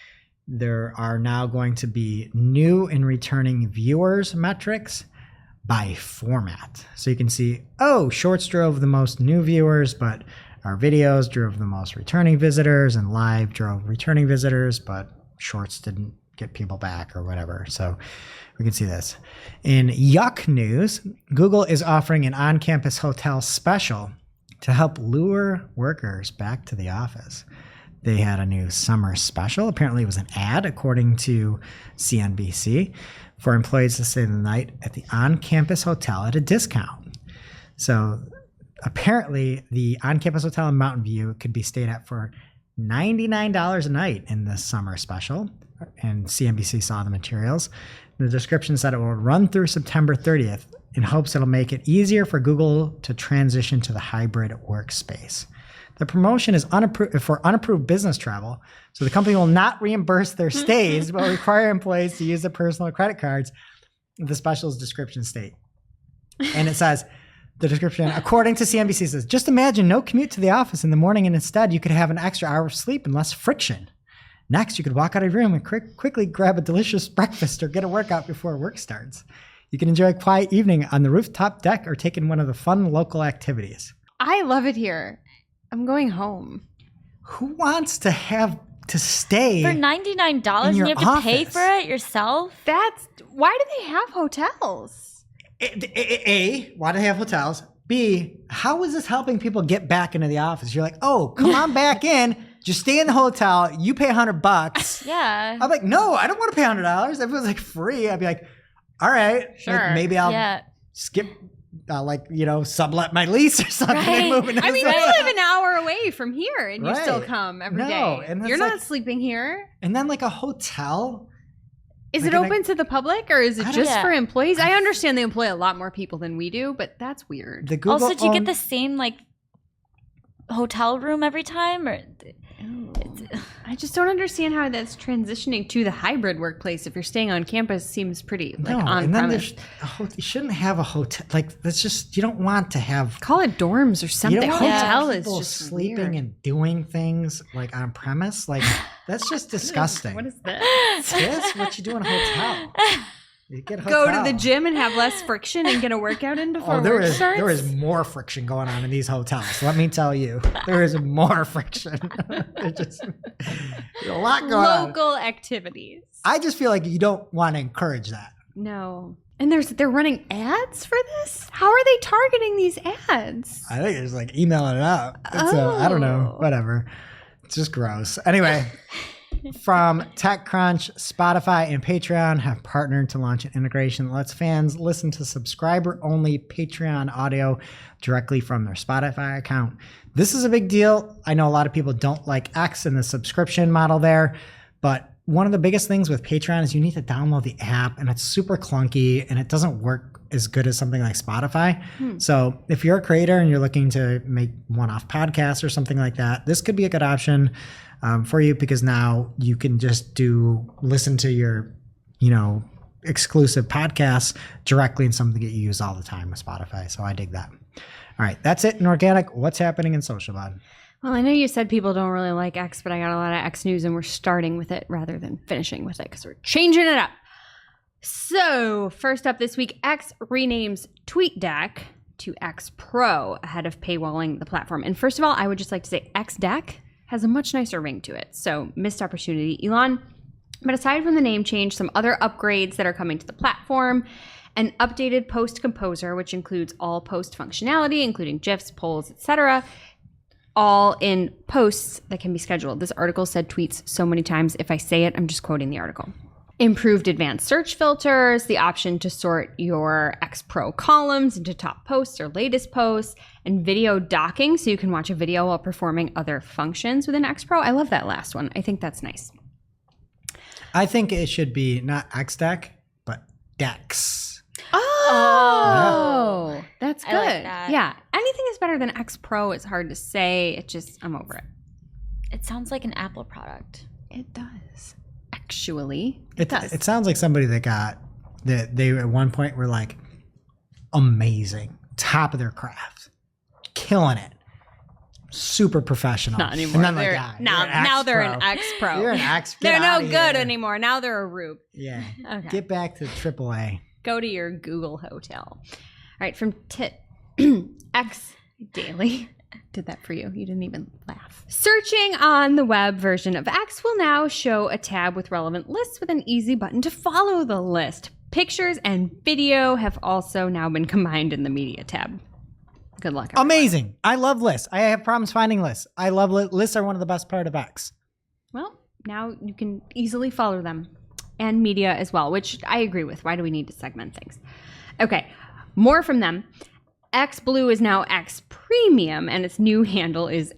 There are now going to be new and returning viewers metrics by format. So you can see, Shorts drove the most new viewers, but our videos drove the most returning visitors, and live drove returning visitors, but Shorts didn't get people back or whatever. So we can see this. In Yuck news, Google is offering an on-campus hotel special to help lure workers back to the office. They had a new summer special. Apparently it was an ad, according to CNBC, for employees to stay the night at the on-campus hotel at a discount. So apparently the on-campus hotel in Mountain View could be stayed at for $99 a night in this summer special. And CNBC saw the materials. The description said it will run through September 30th in hopes it'll make it easier for Google to transition to the hybrid workspace. The promotion is for unapproved business travel, so the company will not reimburse their stays, but require employees to use their personal credit cards. The special's description state. And it says, the description, according to CNBC, says, just imagine no commute to the office in the morning, and instead you could have an extra hour of sleep and less friction. Next, you could walk out of your room and quickly grab a delicious breakfast or get a workout before work starts. You can enjoy a quiet evening on the rooftop deck or take in one of the fun local activities. I love it here. I'm going home. Who wants to have to stay For $99 and you your have to pay office. for it yourself? Why do they have hotels? A, why do they have hotels? B, how is this helping people get back into the office? You're like, oh, come on back in. Just stay in the hotel. You pay $100. Yeah. I'm like, no, I don't want to pay $100. If it was like free, I'd be like, all right, Sure. like, maybe I'll Yeah. skip, sublet my lease or something. Right. And move into I mean, this you hotel. live an hour away from here and you still Right. come every day. No, and You're it's not like- sleeping here. And then like a hotel. Is Like, it and open to the public or is it I don't- just Yeah. for employees? I understand they employ a lot more people than we do, but that's weird. The Google Also, do you get owned- the same like hotel room every time, or I just don't understand how that's transitioning to the hybrid workplace. If you're staying on campus, seems pretty like No, on and then premise. you shouldn't have a hotel. Like that's just you don't want to have. Call it dorms or You something. don't want to Hotel have is people just sleeping weird. and doing things like on premise. Like that's just disgusting. What is this? this? What you do in a hotel? You get a Go hotel. to the gym and have less friction and get a workout in before Oh, there work is starts? more friction going on in these hotels. Let me tell you, there is more friction. There's a lot going on. Local activities. I just feel like you don't want to encourage that. No. And they're running ads for this? How are they targeting these ads? I think it's like emailing it out. It's I don't know, whatever. It's just gross. Anyway, from TechCrunch, Spotify, and Patreon have partnered to launch an integration that lets fans listen to subscriber-only Patreon audio directly from their Spotify account. This is a big deal. I know a lot of people don't like X and the subscription model there, but one of the biggest things with Patreon is you need to download the app, and it's super clunky, and it doesn't work as good as something like Spotify. So if you're a creator and you're looking to make one-off podcasts or something like that, this could be a good option for you, because now you can just listen to your, exclusive podcasts directly in something that you use all the time with Spotify. So I dig that. All right, that's it in organic. What's happening in social, bud? Well, I know you said people don't really like X, but I got a lot of X news and we're starting with it rather than finishing with it because we're changing it up. So, first up this week, X renames TweetDeck to X Pro ahead of paywalling the platform. And first of all, I would just like to say XDeck has a much nicer ring to it. So, missed opportunity, Elon. But aside from the name change, some other upgrades that are coming to the platform: an updated post composer, which includes all post functionality, including GIFs, polls, etc., all in posts that can be scheduled. This article said tweets so many times. If I say it, I'm just quoting the article. Improved advanced search filters, the option to sort your X Pro columns into top posts or latest posts, and video docking so you can watch a video while performing other functions within X Pro. I love that last one. I think that's nice. I think it should be not XDeck, but Dex. Oh, that's good. I like that. Yeah, anything is better than X Pro. It's hard to say. I'm over it. it sounds like an Apple product. It does. Actually, It sounds like somebody that they at one point were like amazing, top of their craft, killing it, super professional. Not anymore. And then like, They're- ah, now, you're an now X they're Pro. an X Pro. You're an X. Get They're no outta good here. anymore. Now they're a Rube. Yeah. Okay. Get back to AAA. Go to your Google hotel. All right, from X Daily. Did that for you. You didn't even laugh. Searching on the web version of X will now show a tab with relevant lists with an easy button to follow the list. Pictures and video have also now been combined in the media tab. Good luck, everyone. Amazing. I love lists. I have problems finding lists. I love lists. Are one of the best part of X. Well, now you can easily follow them. And media as well, which I agree with. Why do we need to segment things? Okay, more from them. X Blue is now X Premium, and its new handle is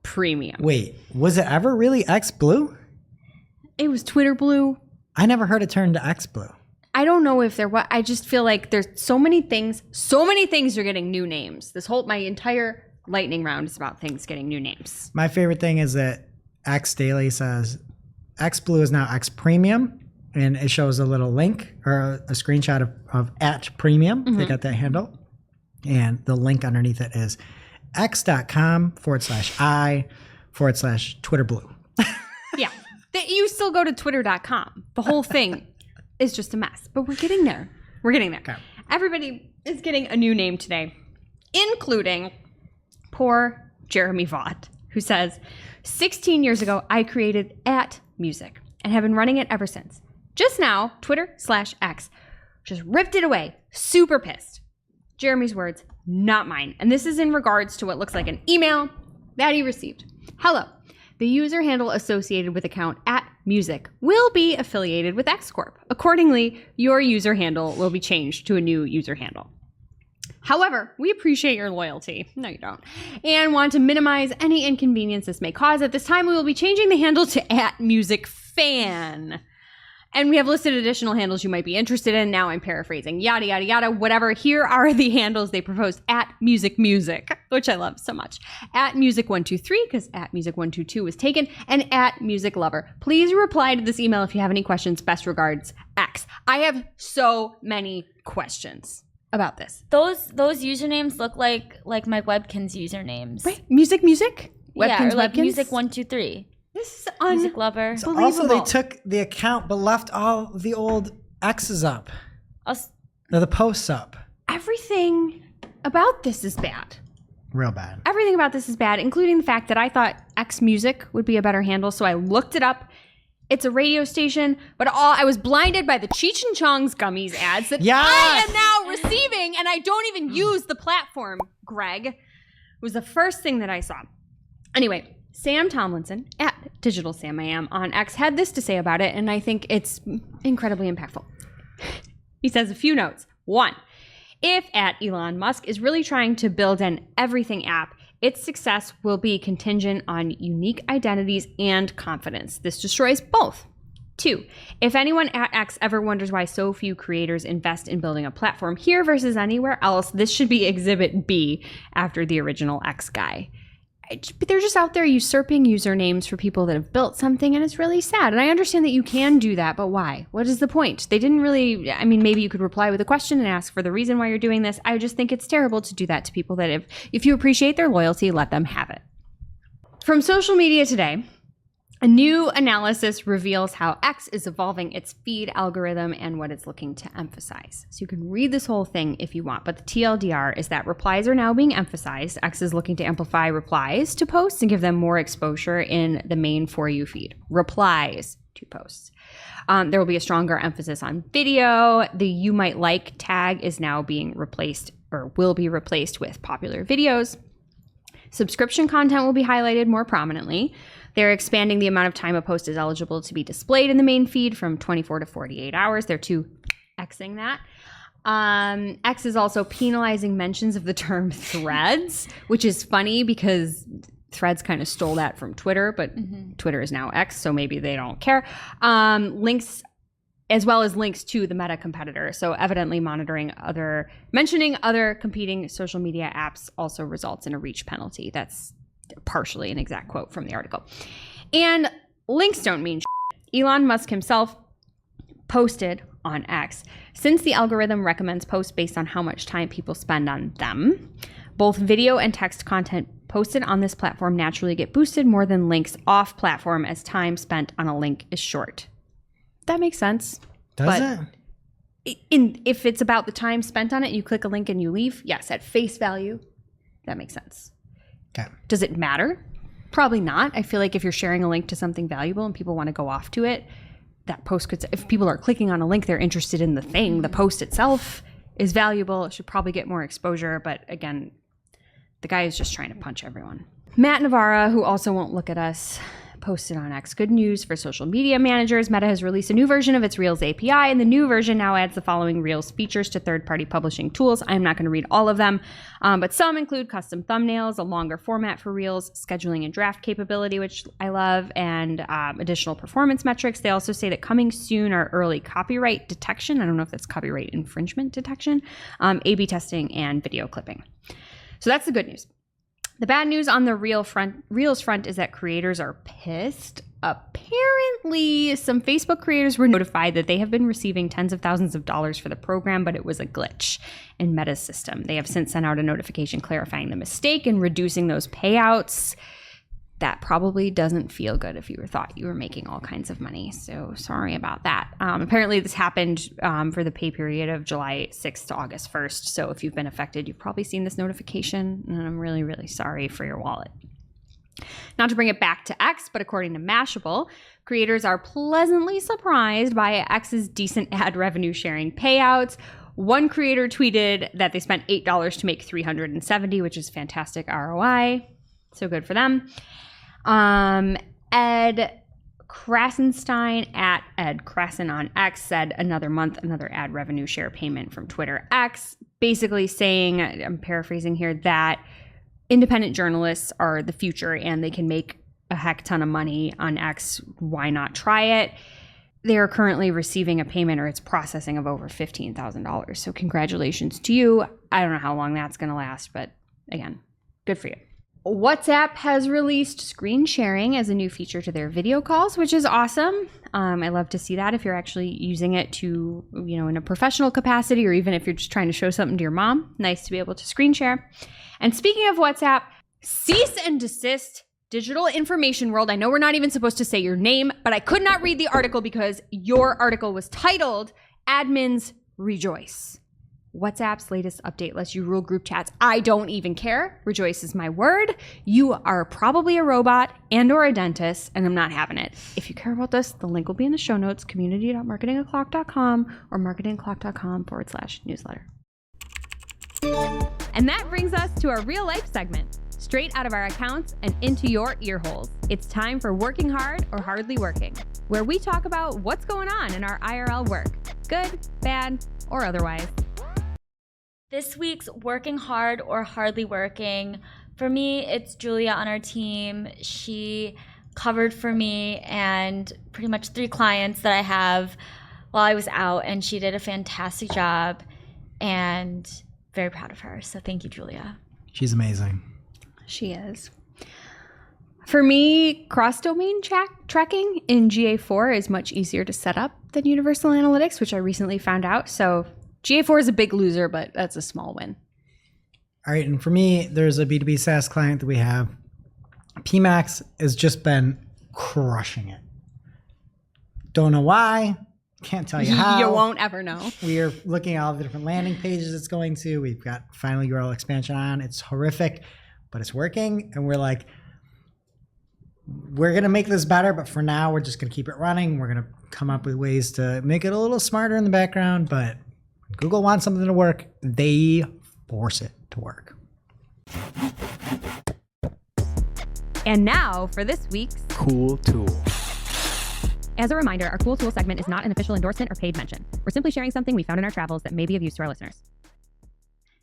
@Premium. Wait, was it ever really X Blue? It was Twitter Blue. I never heard it turn to X Blue. I don't know if there was. I just feel like there's so many things are getting new names. My entire lightning round is about things getting new names. My favorite thing is that X Daily says X Blue is now X Premium, and it shows a little link or a screenshot of @Premium. They got that handle. And the link underneath it is x.com/i/Twitter Blue. Yeah. You still go to twitter.com. The whole thing is just a mess. But we're getting there. Okay. Everybody is getting a new name today, including poor Jeremy Vaught, who says, 16 years ago, I created @music and have been running it ever since. Just now, Twitter/X just ripped it away. Super pissed. Jeremy's words, not mine. And this is in regards to what looks like an email that he received. Hello. The user handle associated with account @music will be affiliated with X Corp. Accordingly, your user handle will be changed to a new user handle. However, we appreciate your loyalty. No, you don't. And want to minimize any inconvenience this may cause. At this time, we will be changing the handle to @musicfan. And we have listed additional handles you might be interested in. Now I'm paraphrasing. Yada, yada, yada, whatever. Here are the handles they proposed. @musicmusic, which I love so much. @music123, because @music122 was taken. And @musiclover. Please reply to this email if you have any questions. Best regards, X. I have so many questions about this. Those usernames look like Mike Webkin's usernames. Right? Music? Yeah, or like Webkins? Music123. This is Music Lover. Also, they took the account but left all the old X's up. Or the posts up. Everything about this is bad. Real bad. Everything about this is bad, including the fact that I thought X Music would be a better handle, so I looked it up. It's a radio station, but I was blinded by the Cheech and Chong's Gummies ads that I am now receiving, and I don't even use the platform, Greg. It was the first thing that I saw. Anyway, Sam Tomlinson, @DigitalSamIam on X, had this to say about it, and I think it's incredibly impactful. He says a few notes. 1, if @Elon Musk is really trying to build an everything app, its success will be contingent on unique identities and confidence. This destroys both. 2, if anyone at X ever wonders why so few creators invest in building a platform here versus anywhere else, this should be Exhibit B after the original X guy. But they're just out there usurping usernames for people that have built something, and it's really sad. And I understand that you can do that, but why? What is the point? They didn't really, I mean, maybe you could reply with a question and ask for the reason why you're doing this. I just think it's terrible to do that to people that if you appreciate their loyalty, let them have it. From social media today, a new analysis reveals how X is evolving its feed algorithm and what it's looking to emphasize. So you can read this whole thing if you want, but the TLDR is that replies are now being emphasized. X is looking to amplify replies to posts and give them more exposure in the main For You feed. Replies to posts. There will be a stronger emphasis on video. The You Might Like tag is now being replaced, or will be replaced, with popular videos. Subscription content will be highlighted more prominently. They're expanding the amount of time a post is eligible to be displayed in the main feed from 24 to 48 hours. They're Xing that. X is also penalizing mentions of the term threads, which is funny because Threads kind of stole that from Twitter, but Twitter is now X, so maybe they don't care. Links, as well as links to the Meta competitor. So evidently mentioning other competing social media apps also results in a reach penalty. That's partially an exact quote from the article. And links don't mean shit. Elon Musk himself posted on X, since the algorithm recommends posts based on how much time people spend on them, both video and text content posted on this platform naturally get boosted more than links off platform as time spent on a link is short. That makes sense. Does it? If it's about the time spent on it, you click a link and you leave, yes, at face value, that makes sense. Okay. Does it matter? Probably not. I feel like if you're sharing a link to something valuable and people want to go off to it, that post could, if people are clicking on a link, they're interested in the thing. The post itself is valuable. It should probably get more exposure. But again, the guy is just trying to punch everyone. Matt Navarra, who also won't look at us, posted on X. Good news for social media managers. Meta has released a new version of its Reels API, and the new version now adds the following Reels features to third-party publishing tools. I'm not going to read all of them, but some include custom thumbnails, a longer format for Reels, scheduling and draft capability, which I love, and additional performance metrics. They also say that coming soon are early copyright detection. I don't know if that's copyright infringement detection, A/B testing, and video clipping. So that's the good news. The bad news on the Reels front is that creators are pissed. Apparently, some Facebook creators were notified that they have been receiving tens of thousands of dollars for the program, but it was a glitch in Meta's system. They have since sent out a notification clarifying the mistake and reducing those payouts. That probably doesn't feel good if you thought you were making all kinds of money. So sorry about that. Apparently this happened for the pay period of July 6th to August 1st. So if you've been affected, you've probably seen this notification. And I'm really, really sorry for your wallet. Not to bring it back to X, but according to Mashable, creators are pleasantly surprised by X's decent ad revenue sharing payouts. One creator tweeted that they spent $8 to make $370, which is fantastic ROI. So good for them. Ed Krasenstein at Ed Krasen on X said another month, another ad revenue share payment from Twitter X, basically saying, I'm paraphrasing here, that independent journalists are the future and they can make a heck ton of money on X. Why not try it? They are currently receiving a payment or it's processing of over $15,000. So congratulations to you. I don't know how long that's going to last, but again, good for you. WhatsApp has released screen sharing as a new feature to their video calls, which is awesome. I love to see that if you're actually using it to, in a professional capacity, or even if you're just trying to show something to your mom. Nice to be able to screen share. And speaking of WhatsApp, cease and desist Digital Information World. I know we're not even supposed to say your name, but I could not read the article because your article was titled Admins Rejoice. WhatsApp's latest update lets you rule group chats. I don't even care. Rejoice is my word. You are probably a robot and or a dentist, and I'm not having it. If you care about this, the link will be in the show notes, community.marketingoclock.com or marketingoclock.com/newsletter. And that brings us to our real life segment, straight out of our accounts and into your ear holes. It's time for Working Hard or Hardly Working, where we talk about what's going on in our IRL work, good, bad, or otherwise. This week's Working Hard or Hardly Working, for me, it's Julia on our team. She covered for me and pretty much 3 clients that I have while I was out, and she did a fantastic job and very proud of her. So thank you, Julia. She's amazing. She is. For me, cross-domain tracking in GA4 is much easier to set up than Universal Analytics, which I recently found out. So GA4 is a big loser, but that's a small win. All right. And for me, there's a B2B SaaS client that we have. PMax has just been crushing it. Don't know why. Can't tell you how. You won't ever know. We are looking at all the different landing pages it's going to. We've got final URL expansion on. It's horrific, but it's working. And we're like, we're going to make this better, but for now, we're just going to keep it running. We're going to come up with ways to make it a little smarter in the background, but Google wants something to work, they force it to work. And now for this week's Cool Tool. As a reminder, our Cool Tool segment is not an official endorsement or paid mention. We're simply sharing something we found in our travels that may be of use to our listeners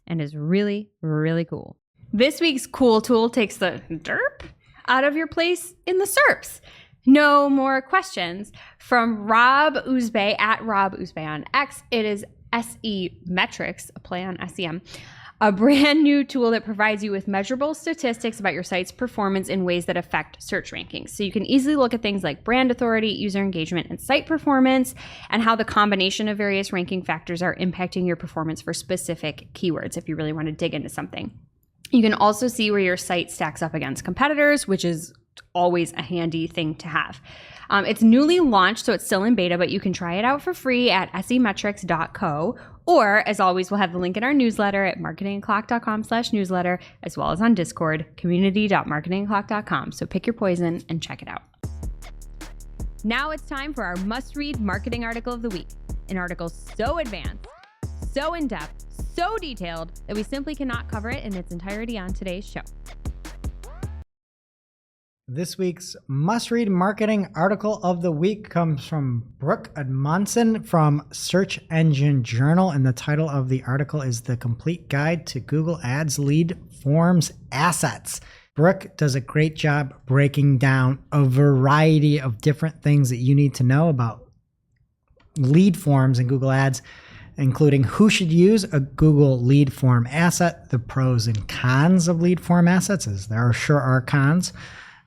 and is really, really cool. This week's Cool Tool takes the derp out of your place in the SERPs. No more questions. From Rob Uzbey at Rob Uzbey on X. It is SE Metrics, a play on SEM, a brand new tool that provides you with measurable statistics about your site's performance in ways that affect search rankings. So you can easily look at things like brand authority, user engagement, and site performance, and how the combination of various ranking factors are impacting your performance for specific keywords if you really want to dig into something. You can also see where your site stacks up against competitors, which is always a handy thing to have. It's newly launched, so it's still in beta, but you can try it out for free at semetrics.co, or as always, we'll have the link in our newsletter at marketingclock.com/newsletter, as well as on Discord, community.marketingclock.com. So pick your poison and check it out. Now it's time for our must-read marketing article of the week. An article so advanced, so in-depth, so detailed that we simply cannot cover it in its entirety on today's show. This week's must-read marketing article of the week comes from Brooke Edmondson from Search Engine Journal, and the title of the article is The Complete Guide to Google Ads Lead Forms Assets. Brooke does a great job breaking down a variety of different things that you need to know about lead forms in Google Ads, including who should use a Google lead form asset, the pros and cons of lead form assets, as there sure are cons,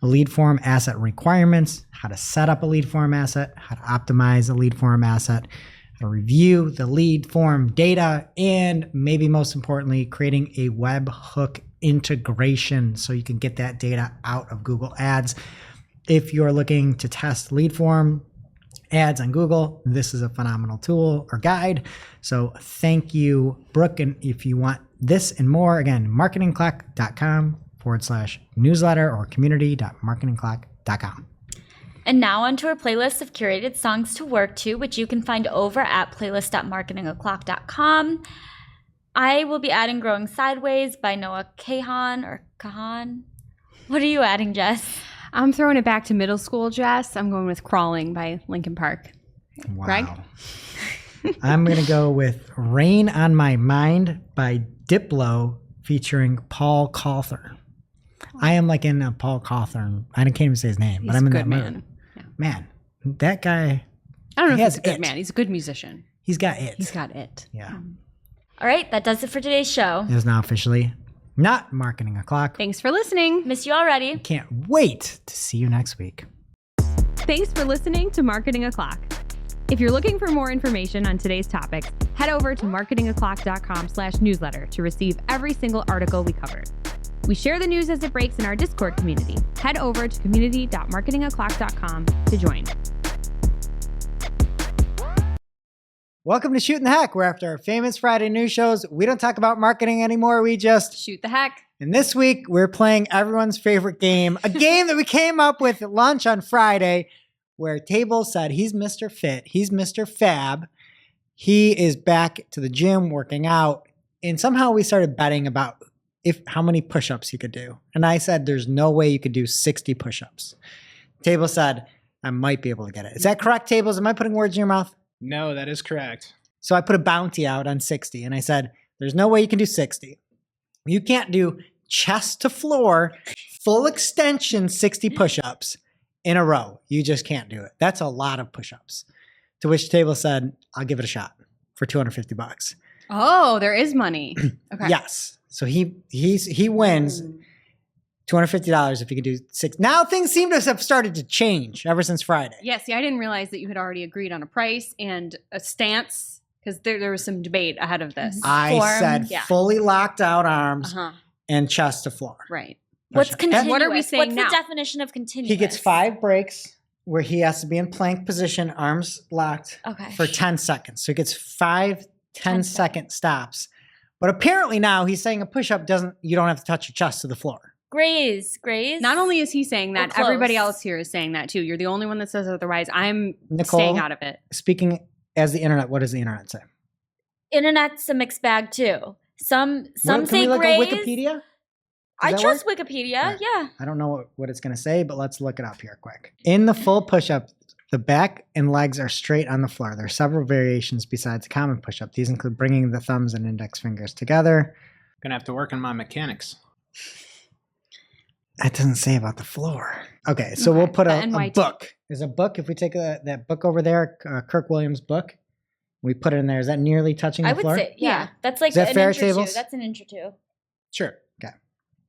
lead form asset requirements, how to set up a lead form asset, how to optimize a lead form asset, how to review the lead form data, and maybe most importantly, creating a webhook integration so you can get that data out of Google Ads. If you're looking to test lead form ads on Google, this is a phenomenal tool or guide. So thank you, Brooke. And if you want this and more, again, marketingclock.com community.com/newsletter or community.marketingclock.com. And now onto our playlist of curated songs to work to, which you can find over at playlist.marketingoclock.com. I will be adding Growing Sideways by Noah Kahan. What are you adding, Jess? I'm throwing it back to middle school, Jess. I'm going with Crawling by Linkin Park. Wow. Greg? I'm going to go with Rain on My Mind by Diplo featuring Paul Cawthorn. I am like in a Paul Cawthorn. I can't even say his name, but He's I'm a in good that man. mood. Yeah. Man, that guy, I don't know He if has he's a good it. man. He's a good musician. he's got it. He's got it. Yeah. All right, that does it for today's show. It is now officially not Marketing O'Clock. Thanks for listening. Miss you already. Can't wait to see you next week. Thanks for listening to Marketing O'Clock. If you're looking for more information on today's topics, head over to marketingoclock.com/newsletter to receive every single article we covered. We share the news as it breaks in our Discord community. Head over to community.marketingoclock.com to join. Welcome to Shootin' the Heck, where after our famous Friday news shows, we don't talk about marketing anymore. We just Shoot the heck. And this week, we're playing everyone's favorite game, a game that we came up with at lunch on Friday, where Table said he's Mr. Fit, he's Mr. Fab, he is back to the gym working out, and somehow we started betting about how many push-ups he could do. And I said, there's no way you could do 60 push-ups. Table said, I might be able to get it. Is that correct, Tables? Am I putting words in your mouth? No, that is correct. So I put a bounty out on 60, and I said, there's no way you can do 60. You can't do chest to floor, full extension 60 push-ups in a row. You just can't do it. That's a lot of push-ups. To which Table said, I'll give it a shot for $250. Oh, there is money. Okay. Yes. So he wins $250 if he can do 6. Now things seem to have started to change ever since Friday. Yeah, see, I didn't realize that you had already agreed on a price and a stance because there was some debate ahead of this. I said yeah. fully locked out arms Uh-huh. and chest to floor. Right. What's Push-up. continuous? What are we saying What's now? the definition of continuous? He gets 5 breaks where he has to be in plank position, arms locked Okay. for 10 seconds. So he gets 5 10-second stops. But apparently now he's saying a push-up you don't have to touch your chest to the floor. Graze. Not only is he saying that, close. everybody else here is saying that too. You're the only one that says otherwise. I'm Nicole? staying out of it. Speaking as the internet, what does the internet say? Internet's a mixed bag too. Some Can say we look graze. at Wikipedia? I Does that trust work? Wikipedia. Yeah. I don't know what it's going to say, but let's look it up here quick. In the full push-up, the back and legs are straight on the floor. There are several variations besides a common push-up. These include bringing the thumbs and index fingers together. Gonna have to work on my mechanics. That doesn't say about the floor. Okay, so we'll put The a NYT. book. There's a book. If we take that book over there, Kirk Williams' book, we put it in there. Is that nearly touching the I would floor? say, yeah. That's like Is that an fair, inch or two. Tables? That's an inch or two. Sure. Okay.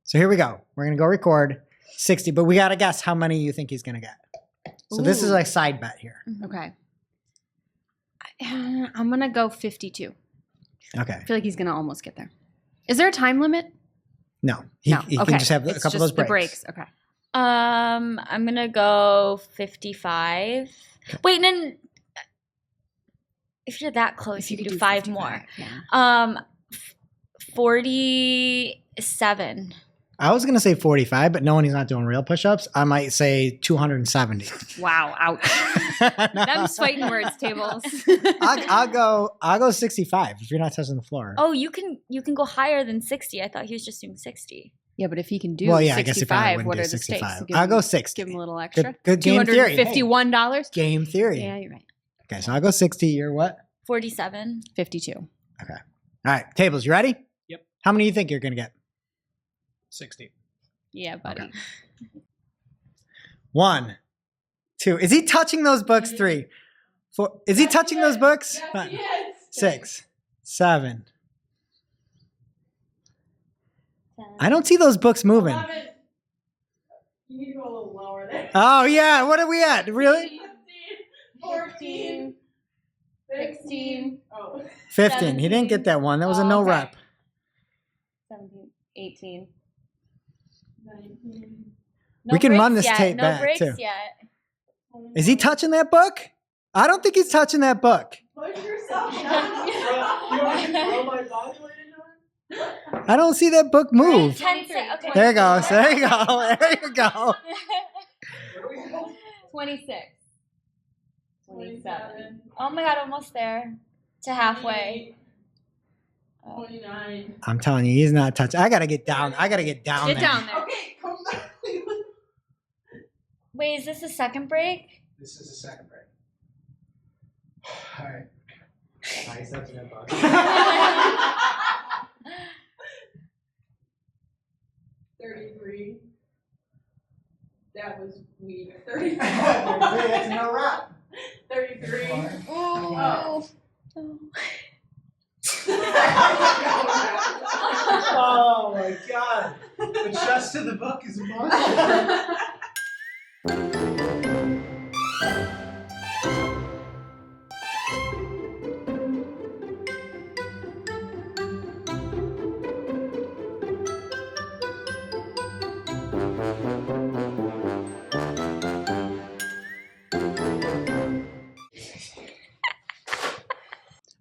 So here we go. We're going to go record 60, but we got to guess how many you think he's going to get. So this is Ooh. like a side bet here. Okay. I'm going to go 52. Okay. I feel like he's going to almost get there. Is there a time limit? No. No. He Okay. can just have a It's couple of just those the breaks. Okay. I'm gonna go 55. Wait, no. If you're that close, you could do 5 more. Yeah. 47. I was going to say 45, but knowing he's not doing real push-ups, I might say 270. Wow. Ouch. Them's fighting words, Tables. I'll go 65 if you're not touching the floor. Oh, you can go higher than 60. I thought he was just doing 60. Yeah, but if he can do Well, yeah, I guess he probably 65, wouldn't what do are the 65. stakes? I'll go 60. Give him a little extra. Good game theory. Hey, $251? game theory. Yeah, you're right. Okay, so I'll go 60. You're what? 47. 52. Okay. All right, Tables, you ready? Yep. How many do you think you're going to get? 60. Yeah, buddy. Okay. 1, 2. Is he touching those books? 3, 4. Is he touching those books? 5, 6, 7. I don't see those books moving. You need to go a little lower there. Oh, yeah. What are we at? Really? 14, 16. Oh. 15. He didn't get that one. That was a no Okay. rep. 17, 18. 19. We can breaks run this yet. tape no back, breaks too. yet. Is he touching that book? I don't think he's touching that book. Push yourself down. You want me to throw my body weight into it? I don't see that book move. 10 okay. There you go. There you go. There you go. 26. 27. Oh my god, almost there. To halfway. 29. I'm telling you, he's not touching. I gotta get down. I gotta get down Get there. down there. Okay, come back. Wait, is this the second break? This is the second break. All right. Nice, that's good, bud. 33. That was weak. 33. That's no wrap. 33. Oh. Oh my god. Adjust to the book is monster.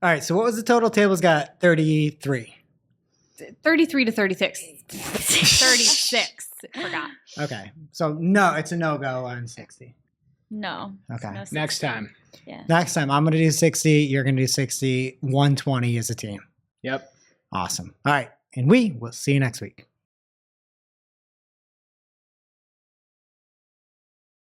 All right, so what was the total? Table's got 33. 33 to 36. 36. Forgot. Okay, so no, it's a no-go on 60. No. Okay. No Next time. Yeah. Next time, I'm going to do 60. You're going to do 60. 120 as a team. Yep. Awesome. All right, and we will see you next week.